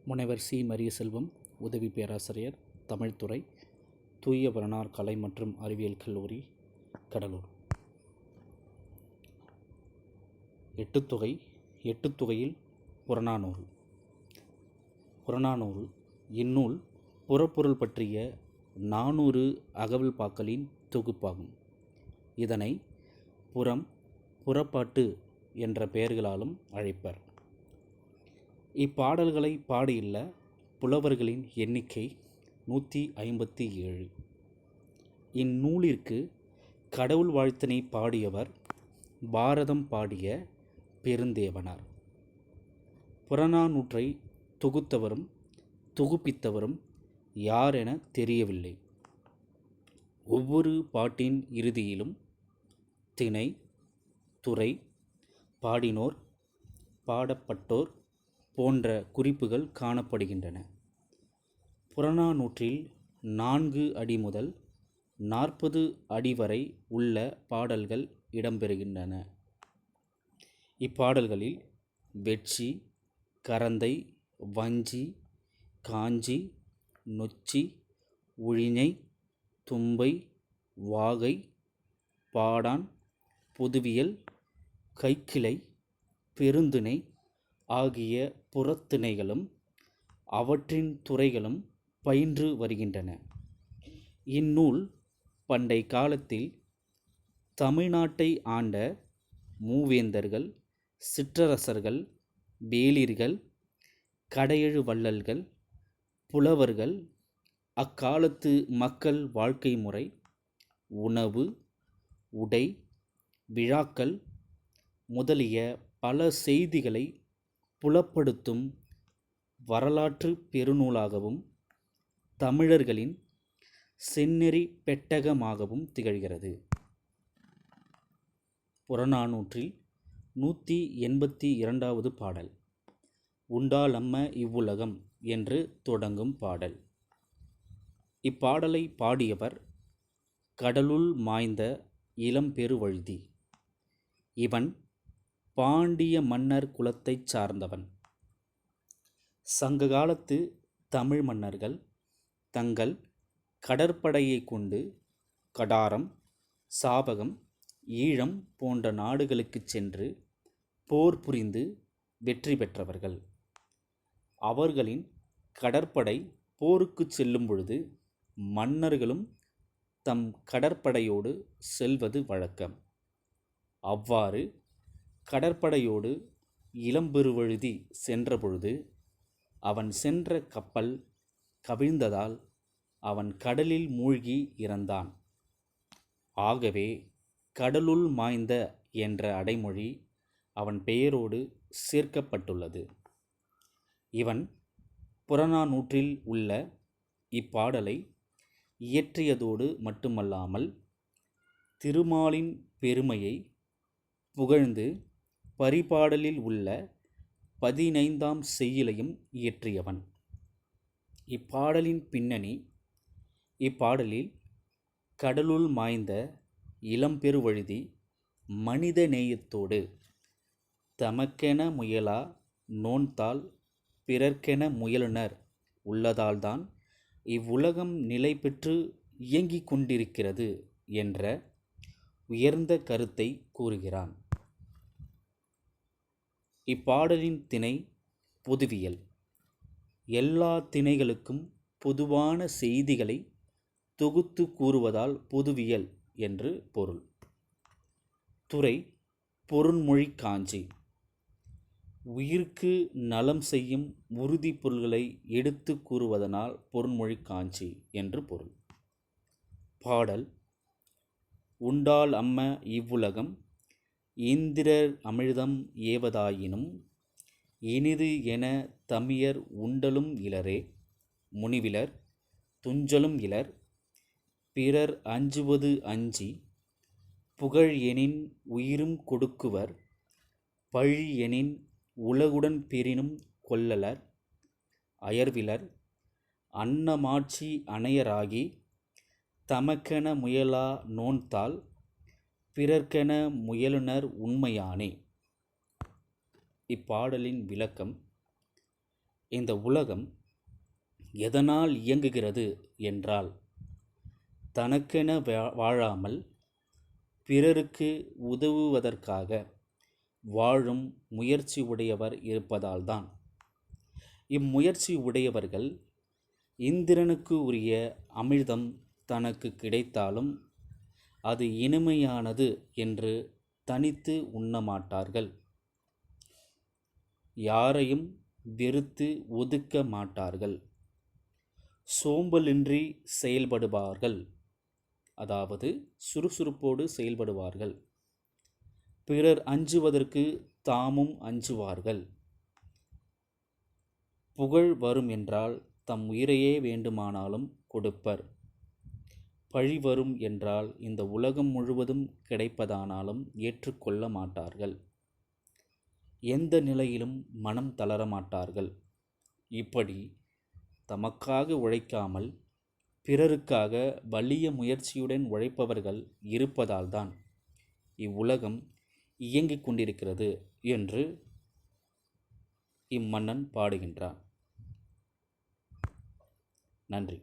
முனைவர் சி. மரியசெல்வம், உதவி பேராசிரியர், தமிழ்துறை, தூய வளனார் கலை மற்றும் அறிவியல் கல்லூரி, கடலூர். எட்டுத்தொகை. எட்டுத்தொகையில் புறநானூறு. புறநானூறு இந்நூல் புறப்பொருள் பற்றிய 400 அகவல் பாக்களின் தொகுப்பாகும். இதனை புறம், புறப்பாட்டு என்ற பெயர்களாலும் அழைப்பர். இப்பாடல்களை பாடியுள்ள புலவர்களின் எண்ணிக்கை 157. இந்நூலிற்கு கடவுள் வாழ்த்தினை பாடியவர் பாரதம் பாடிய பெருந்தேவனார். புறநானூற்றை தொகுத்தவரும் தொகுப்பித்தவரும் யார் என தெரியவில்லை. ஒவ்வொரு பாட்டின் இறுதியிலும் திணை, துறை, பாடினோர், பாடப்பட்டோர் போன்ற குறிப்புகள் காணப்படுகின்றன. புறநானூற்றில் 4 அடி முதல் 40 அடி வரை உள்ள பாடல்கள் இடம்பெறுகின்றன. இப்பாடல்களில் வெட்சி, கரந்தை, வஞ்சி, காஞ்சி, நொச்சி, உழிஞை, தும்பை, வாகை, பாடான், பொதுவியல், கைக்கிளை, பெருந்திணை ஆகிய புறத்திணைகளும் அவற்றின் துறைகளும் பயின்று வருகின்றன. இந்நூல் பண்டை காலத்தில் தமிழ்நாட்டை ஆண்ட மூவேந்தர்கள், சிற்றரசர்கள், வேளிர்கள், கடையெழு வள்ளல்கள், புலவர்கள், அக்காலத்து மக்கள் வாழ்க்கை முறை, உணவு, உடை, விழாக்கள் முதலிய பல செய்திகளை புலப்படுத்தும் வரலாற்று பெருநூலாகவும் தமிழர்களின் செந்நெறி பெட்டகமாகவும் திகழ்கிறது. புறநானூற்றில் 182வது பாடல் உண்டாலம்ம இவ்வுலகம் என்று தொடங்கும் பாடல். இப்பாடலை பாடியவர் கடலுள் மாய்ந்த இளம்பெருவழுதி. இவன் பாண்டிய மன்னர் குலத்தைச் சார்ந்தவன். சங்ககாலத்து தமிழ் மன்னர்கள் தங்கள் கடற்படையை கொண்டு கடாரம், சாபகம், ஈழம் போன்ற நாடுகளுக்கு சென்று போர் புரிந்து வெற்றி பெற்றவர்கள். அவர்களின் கடற்படை போருக்கு செல்லும் பொழுது மன்னர்களும் தம் கடற்படையோடு செல்வது வழக்கம். அவ்வாறு கடற்படையோடு இளம்பெருவழுதி சென்றபொழுது அவன் சென்ற கப்பல் கவிழ்ந்ததால் அவன் கடலில் மூழ்கி இறந்தான். ஆகவே கடலுள் மாய்ந்த என்ற அடைமொழி அவன் பெயரோடு சேர்க்கப்பட்டுள்ளது. இவன் புறநானூற்றில் உள்ள இப்பாடலை இயற்றியதோடு மட்டுமல்லாமல் திருமாலின் பெருமையை புகழ்ந்து பரிபாடலில் உள்ள 15ஆம் செய்யுளையும் இயற்றியவன். இப்பாடலின் பின்னணி: இப்பாடலில் கடலுள் மாய்ந்த இளம்பெருவழுதி மனித நேயத்தோடு தமக்கென முயலா நோன்தாள் பிறர்க்கென முயலுனர் உள்ளதால்தான் இவ்வுலகம் நிலை பெற்று இயங்கிக் கொண்டிருக்கிறது என்ற உயர்ந்த கருத்தை கூறுகிறான். இப்பாடலின் திணை பொதுவியல். எல்லா திணைகளுக்கும் பொதுவான செய்திகளை தொகுத்து கூறுவதால் பொதுவியல் என்று பொருள். துறை பொருண்மொழி காஞ்சி. உயிர்க்கு நலம் செய்யும் உறுதி பொருள்களை எடுத்து கூறுவதனால் பொருண்மொழி காஞ்சி என்று பொருள். பாடல் உண்டால் அம்ம இவ்வுலகம் இந்திரர் அமிழ்தம் ஏவதாயினும் இனிது என தமியர் உண்டலும் இலரே முனிவிலர் துஞ்சலும் இலர் பிறர் அஞ்சுவது அஞ்சி புகழ் எனின் உயிரும் கொடுக்குவர் பழி எனின் உலகுடன் பெறினும் கொள்ளலர் அயர்விலர் அன்னமாட்சி அணையராகி தமக்கென முயலா நோன்தாள் பிறர்க்கென முயலுனர் உண்மையானே. இப்பாடலின் விளக்கம்: இந்த உலகம் எதனால் இயங்குகிறது என்றால், தனக்கென வாழாமல் பிறருக்கு உதவுவதற்காக வாழும் முயற்சி உடையவர் இருப்பதால்தான். இம்முயற்சி உடையவர்கள் இந்திரனுக்கு உரிய அமிர்தம் தனக்கு கிடைத்தாலும் அது இனிமையானது என்று தனித்து உண்ணமாட்டார்கள். யாரையும் வெறுத்து ஒதுக்க மாட்டார்கள். சோம்பலின்றி செயல்படுவார்கள், அதாவது சுறுசுறுப்போடு செயல்படுவார்கள். பிறர் அஞ்சுவதற்கு தாமும் அஞ்சுவார்கள். புகழ் வரும் என்றால் தம் உயிரையே வேண்டுமானாலும் கொடுப்பர். பழி வரும் என்றால் இந்த உலகம் முழுவதும் கிடைப்பதானாலும் ஏற்றுக்கொள்ள மாட்டார்கள். எந்த நிலையிலும் மனம் தளரமாட்டார்கள். இப்படி தமக்காக உழைக்காமல் பிறருக்காக வலிய முயற்சியுடன் உழைப்பவர்கள் இருப்பதால்தான் இவ்வுலகம் இயங்கிக் கொண்டிருக்கிறது என்று இம்மன்னன் பாடுகின்றான். நன்றி.